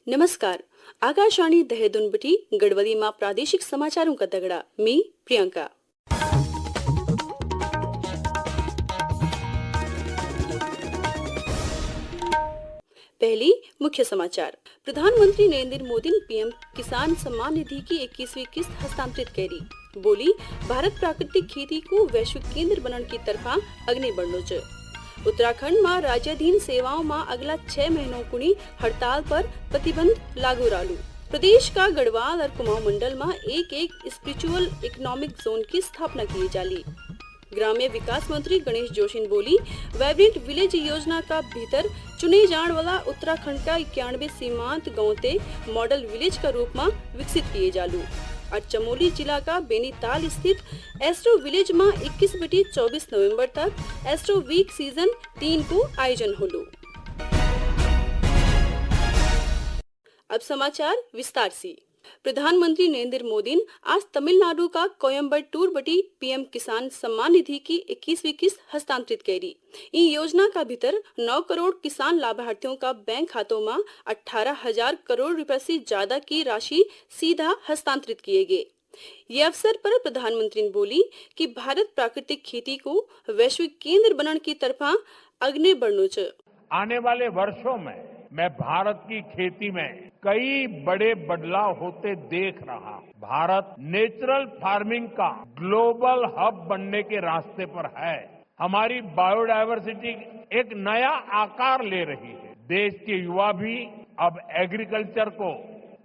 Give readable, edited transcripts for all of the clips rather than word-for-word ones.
नमस्कार. आकाशवाणी दहेदून बटी गडवलीमा प्रादेशिक समाचारों का दगड़ा. मी प्रियंका. पहली मुख्य समाचार. प्रधानमंत्री नरेंद्र मोदी ने पीएम किसान सम्मान निधि की 21वीं किस्त हस्तांतरित करी. बोली, भारत प्राकृतिक खेती को वैश्विक केंद्र बनने की तरफा अग्नि बढ़नो च. उत्तराखंड में राज्याधीन सेवाओं में अगला 6 महीनों कुणी हड़ताल पर प्रतिबंध लागू रालू. प्रदेश का गढ़वाल और कुमाऊं मंडल में एक स्पिरिचुअल इकोनॉमिक जोन की स्थापना की जाली. ग्राम्य विकास मंत्री गणेश जोशी ने बोली, वाइब्रेंट विलेज योजना का भीतर चुने जाने वाला उत्तराखंड का 91 सीमांत गाँव ते मॉडल विलेज का रूप में विकसित किए जालू. आज चमोली जिला का बेनीताल स्थित एस्ट्रो विलेज में 21 बटी 24 नवंबर तक एस्ट्रो वीक सीजन 3 को आयोजन होलो. अब समाचार विस्तार से. प्रधानमंत्री नरेंद्र मोदी ने आज तमिलनाडु का कोयम्बटूर बटी पीएम किसान सम्मान निधि की 21वीं किस्त हस्तांतरित करी. इन योजना का भीतर 9 करोड़ किसान लाभार्थियों का बैंक खातों में 18,000 करोड़ रुपए से ज्यादा की राशि सीधा हस्तांतरित किए गए. ये अवसर पर प्रधानमंत्री ने बोली कि भारत प्राकृतिक खेती को वैश्विक केंद्र बनने की तरफा अग्नि बढ़नो च. आने वाले वर्षों में मैं भारत की खेती में कई बड़े बदलाव होते देख रहा हूं. भारत नेचुरल फार्मिंग का ग्लोबल हब बनने के रास्ते पर है. हमारी बायोडायवर्सिटी एक नया आकार ले रही है. देश के युवा भी अब एग्रीकल्चर को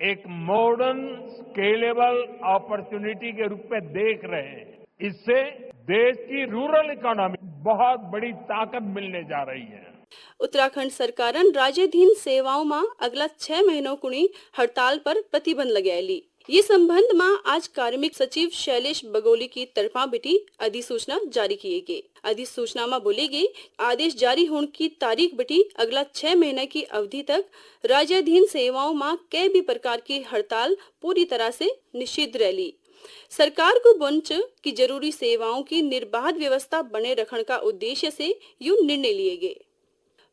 एक मॉडर्न स्केलेबल अपॉर्चुनिटी के रूप में देख रहे हैं. इससे देश की रूरल इकोनॉमी बहुत बड़ी ताकत मिलने जा रही है. उत्तराखंड सरकारन राज्याधीन सेवाओं में अगला 6 महीनों कुणी हड़ताल पर प्रतिबंध लगायली. ये संबंध में आज कार्मिक सचिव शैलेश बगोली की तरफा बिटी अधिसूचना जारी किए गए. अधिसूचना में बोले गए, आदेश जारी होने की तारीख बिटी अगला 6 महीने की अवधि तक राज्याधीन सेवाओं में कई भी प्रकार की हड़ताल पूरी तरह से निषिद्ध रही. सरकार को बंच की जरूरी सेवाओं की निर्बाध व्यवस्था बने रखने का उद्देश्य से यूं निर्णय लिए गए.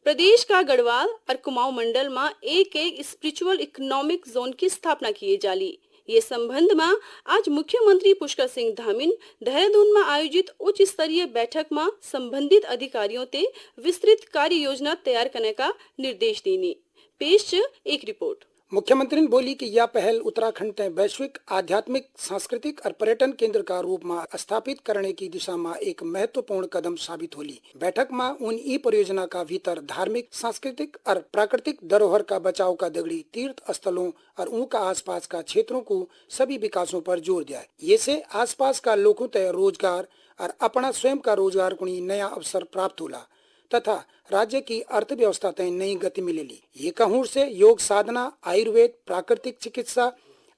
प्रदेश का गढ़वाल और कुमाऊं मंडल में एक स्पिरिचुअल इकोनॉमिक जोन की स्थापना की जाली. ये संबंध में आज मुख्यमंत्री पुष्कर सिंह धामी देहरादून में आयोजित उच्च स्तरीय बैठक में संबंधित अधिकारियों ते विस्तृत कार्य योजना तैयार करने का निर्देश देने. पेश एक रिपोर्ट. मुख्यमंत्री ने बोली कि यह पहल उत्तराखंड ने वैश्विक आध्यात्मिक सांस्कृतिक और पर्यटन केंद्र का रूप में स्थापित करने की दिशा में एक महत्वपूर्ण कदम साबित होली. बैठक में उन ई परियोजना का भीतर धार्मिक सांस्कृतिक और प्राकृतिक धरोहर का बचाव का दगड़ी तीर्थ स्थलों और उनका आसपास का क्षेत्रों को सभी विकासों पर जोर दिया. ये से आसपास का लोगों तय रोजगार और अपना स्वयं का रोजगार को नया अवसर प्राप्त होला तथा राज्य की अर्थव्यवस्था तय नई गति मिलेली. ये कहूर से योग साधना, आयुर्वेद, प्राकृतिक चिकित्सा,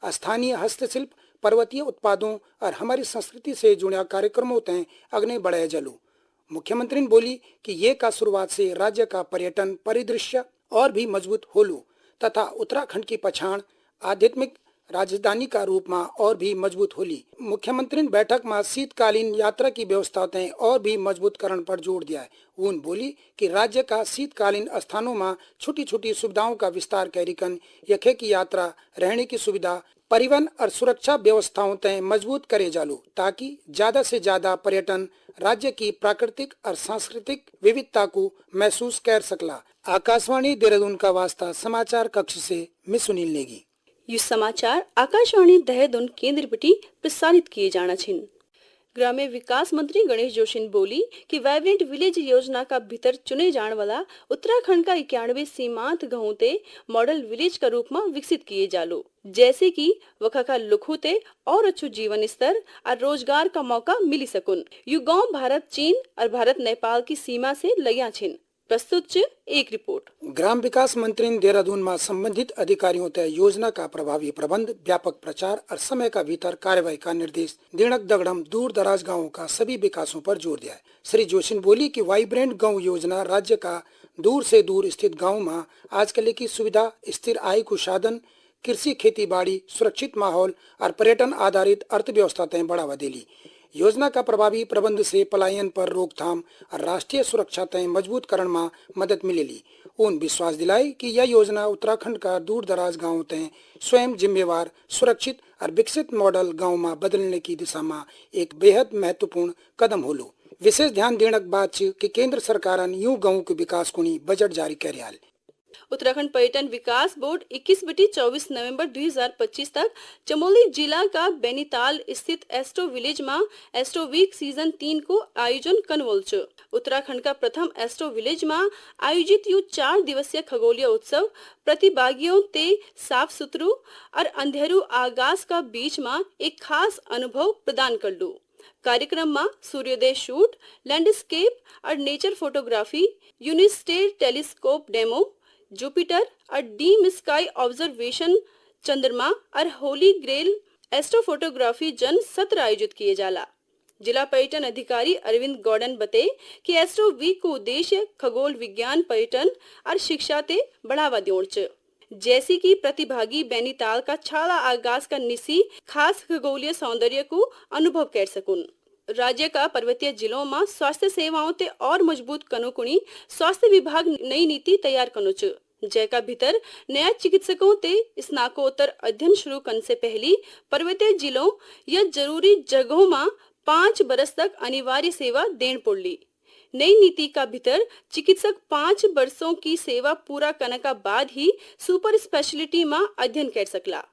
स्थानीय हस्तशिल्प, पर्वतीय उत्पादों और हमारी संस्कृति से जुड़ा कार्यक्रमों तय अग्नि बढ़ाया जलू. मुख्यमंत्री ने बोली कि ये का शुरुआत से राज्य का पर्यटन परिदृश्य और भी मजबूत होलू तथा उत्तराखंड की पहचान आध्यात्मिक राजधानी का रूप में और भी मजबूत होली. मुख्यमंत्री ने बैठक में शीतकालीन यात्रा की व्यवस्था तय और भी मजबूत करण पर जोर दिया है. उन बोली कि राज्य का शीतकालीन स्थानों में छोटी छोटी सुविधाओं का विस्तार करिकन यखे की यात्रा, रहने की सुविधा, परिवहन और सुरक्षा व्यवस्थाओं तय मजबूत करे जालू ताकि ज्यादा से ज्यादा पर्यटन राज्य की प्राकृतिक और सांस्कृतिक विविधता को महसूस कर सकला. आकाशवाणी देहरादून का वास्ता समाचार कक्ष से मैं सुनील नेगी. ये समाचार आकाशवाणी देहरादून केंद्र बटी प्रसारित किए जाना छिन. ग्राम्य विकास मंत्री गणेश जोशी ने बोली कि वाइब्रेंट विलेज योजना का भीतर चुने जाने वाला उत्तराखंड का 91 सीमांत गाँव ते मॉडल विलेज का रूप में विकसित किए जालो. जैसे कि वखा का लुखुते और अच्छु जीवन स्तर और रोजगार का मौका मिली सकुन. यु गाँव भारत चीन और भारत नेपाल की सीमा से लगिया छिन. प्रस्तुत एक रिपोर्ट. ग्राम विकास मंत्री ने देहरादून में संबंधित अधिकारियों तय योजना का प्रभावी प्रबंध, व्यापक प्रचार और समय का भीतर कार्यवाही का निर्देश दिनक दगड़म दूर दराज गाँवों का सभी विकासों पर जोर दिया है. श्री जोशी ने बोली कि वाइब्रेंट गाँव योजना राज्य का दूर से दूर स्थित गाँव में आजकल की सुविधा, स्थिर आय को साधन, कृषि खेती बाड़ी, सुरक्षित माहौल और पर्यटन आधारित अर्थव्यवस्था तय बढ़ावा देली. योजना का प्रभावी प्रबंध से पलायन पर रोकथाम और राष्ट्रीय सुरक्षा तय मजबूत करण में मदद मिलेली। उन विश्वास दिलाई कि यह योजना उत्तराखंड का दूर दराज गाँव तय स्वयं जिम्मेवार, सुरक्षित और विकसित मॉडल गाँव में बदलने की दिशा में एक बेहद महत्वपूर्ण कदम होलो। विशेष ध्यान देने की बात कि केंद्र सरकार यूं गाँव के विकास को बजट जारी कर उत्तराखंड पर्यटन विकास बोर्ड 21-24 नवंबर 2025 तक चमोली जिला का बैनीताल स्थित एस्ट्रो विलेज में एस्ट्रो वीक सीजन 3 को आयोजन कनवल छ। उत्तराखंड का प्रथम एस्ट्रो विलेज में आयोजित यू 4 दिवसीय खगोलीय उत्सव प्रतिभागियों ते साफ सुथरू और अंधेरू आगाज का बीच में एक खास अनुभव प्रदान कर लू। कार्यक्रम में सूर्योदय शूट, लैंडस्केप और nature photography, Unistellar telescope demo, Jupiter और डीम स्काई ऑब्जर्वेशन, चंद्रमा और होली ग्रेल एस्ट्रोफोटोग्राफी जन सत्र आयोजित किए जाला। जिला पर्यटन अधिकारी अरविंद गौडन बते कि एस्ट्रो वीक को उद्देश्य खगोल विज्ञान पर्यटन और शिक्षा ते बढ़ावा देना, जैसे कि प्रतिभागी बैनीताल का छाला आगाज का निसी खास खगोलीय सौंदर्य को अनुभव कर सकुन। राज्य का पर्वतीय जिलों में स्वास्थ्य सेवाओं ते और मजबूत कनुकुणी स्वास्थ्य विभाग नई नीति तैयार कनुच, जैका भीतर नया चिकित्सकों ते स्नाकोत्तर अध्ययन शुरू करने से पहली पर्वतीय जिलों या जरूरी जगहों में 5 बरस तक अनिवार्य सेवा देन पड़ली। नई नीति का भीतर चिकित्सक 5 वर्षों की सेवा पूरा करने का बाद ही सुपर स्पेशलिटी में अध्ययन कर सकला।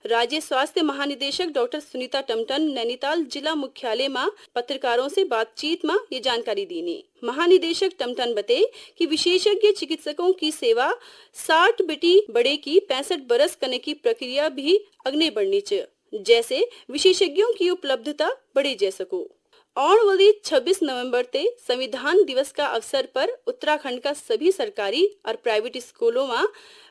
राज्य स्वास्थ्य महानिदेशक डॉक्टर सुनीता टमटन नैनीताल जिला मुख्यालय में पत्रकारों से बातचीत में ये जानकारी दी। महानिदेशक टमटन बते कि विशेषज्ञ चिकित्सकों की सेवा 60 बेटी बड़े की 65 बरस करने की प्रक्रिया भी अग्नि बढ़नी चाहिए, जैसे विशेषज्ञों की उपलब्धता बढ़ी जा सको। और वाली 26 नवंबर ते संविधान दिवस का अवसर पर उत्तराखंड का सभी सरकारी और प्राइवेट स्कूलों में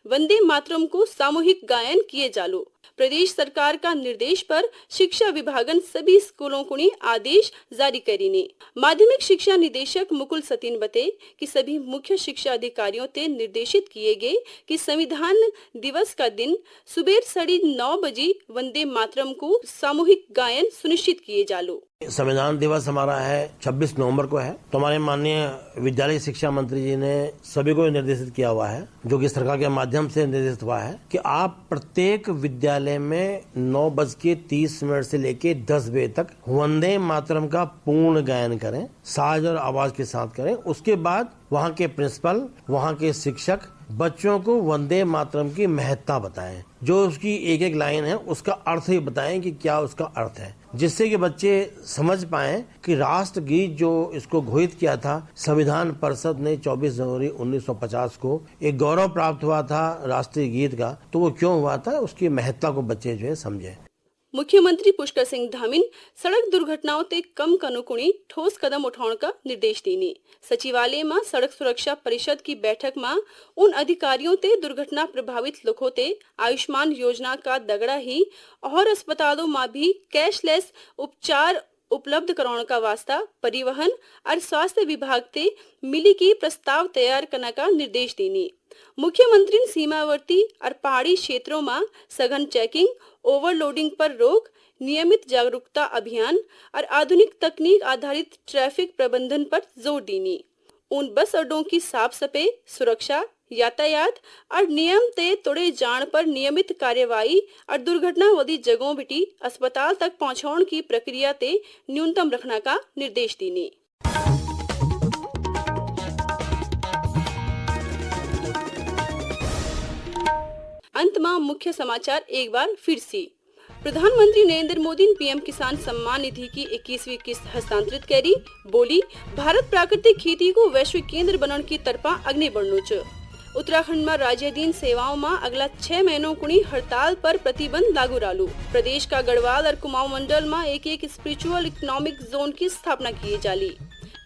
वंदे मातरम को सामूहिक गायन किए जालो। प्रदेश सरकार का निर्देश पर शिक्षा विभागन सभी स्कूलों को आदेश जारी करीने। माध्यमिक शिक्षा निदेशक मुकुल सतीन बते कि सभी मुख्य शिक्षा अधिकारियों ते निर्देशित किए गए कि संविधान दिवस का दिन सुबह 9:30 बजे वंदे मातरम को सामूहिक गायन सुनिश्चित किए जालो। संविधान दिवस हमारा है 26 नवंबर को है, तो हमारे माननीय विद्यालय शिक्षा मंत्री जी ने सभी को निर्देशित किया हुआ है, जो कि सरकार के माध्यम से निर्देशित हुआ है कि आप प्रत्येक विद्यालय में 9:30 से लेके 10 बजे तक वंदे मातरम का पूर्ण गायन करें, साज और आवाज के साथ करें। उसके बाद वहाँ के प्रिंसिपल, वहाँ के शिक्षक बच्चों को वंदे मातरम की महत्ता बताएं, जो उसकी एक एक लाइन है उसका अर्थ ही बताएं कि क्या उसका अर्थ है, जिससे कि बच्चे समझ पाएं कि राष्ट्र गीत जो इसको घोषित किया था संविधान परिषद ने 24 जनवरी 1950 को एक गौरव प्राप्त हुआ था राष्ट्रीय गीत का, तो वो क्यों हुआ था, उसकी महत्ता को बच्चे जो है समझे। मुख्यमंत्री पुष्कर सिंह धामीन सड़क दुर्घटनाओं ते कम कनुकुणी ठोस कदम उठाने का निर्देश देने। सचिवालय में सड़क सुरक्षा परिषद की बैठक में उन अधिकारियों ते दुर्घटना प्रभावित लोगों ते आयुष्मान योजना का दगड़ा ही और अस्पतालों में भी कैशलेस उपचार उपलब्ध कराने का वास्ता परिवहन और स्वास्थ्य विभाग ते मिली की प्रस्ताव तैयार करने का निर्देश देने। मुख्यमंत्री सीमावर्ती और पहाड़ी क्षेत्रों में सघन चेकिंग, ओवरलोडिंग पर रोक, नियमित जागरूकता अभियान और आधुनिक तकनीक आधारित ट्रैफिक प्रबंधन पर जोर देनी। उन बस अड्डों की साफ सफाई, सुरक्षा, यातायात और नियम ते तोड़े जान पर नियमित कार्यवाही और दुर्घटना वाली जगहों बिटी अस्पताल तक पहुंचाने की प्रक्रिया ते न्यूनतम रखने का निर्देश देने। अंत में मुख्य समाचार एक बार फिर से। प्रधानमंत्री नरेंद्र मोदी ने पीएम किसान सम्मान निधि की 21वीं किस्त हस्तांतरित करी। बोली, भारत प्राकृतिक खेती को वैश्विक केंद्र बनने की तरफा अग्नि बढ़नो छ। उत्तराखंड में राज्याधीन सेवाओं में अगला 6 महीनों कुणी हड़ताल पर प्रतिबंध लागू रालू। प्रदेश का गढ़वाल और कुमाऊं मंडल में एक स्पिरिचुअल इकोनॉमिक जोन की स्थापना की जाली।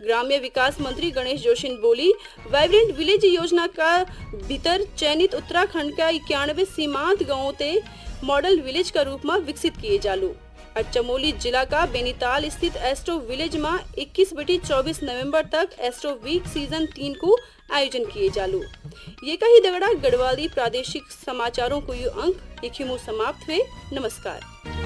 ग्राम्य विकास मंत्री गणेश जोशी ने बोली, वाइब्रेंट विलेज योजना का भीतर चयनित उत्तराखंड का 91 सीमांत गाँवों ते मॉडल विलेज का रूप में विकसित किए जालू। और चमोली जिला का बैनीताल स्थित एस्ट्रो विलेज में 21-24 नवंबर तक एस्ट्रो वीक सीजन 3 को आयोजन किए जालू। ये कही दगड़ा गढ़वाली प्रादेशिक समाचारों को ये अंक समाप्त हुए। नमस्कार।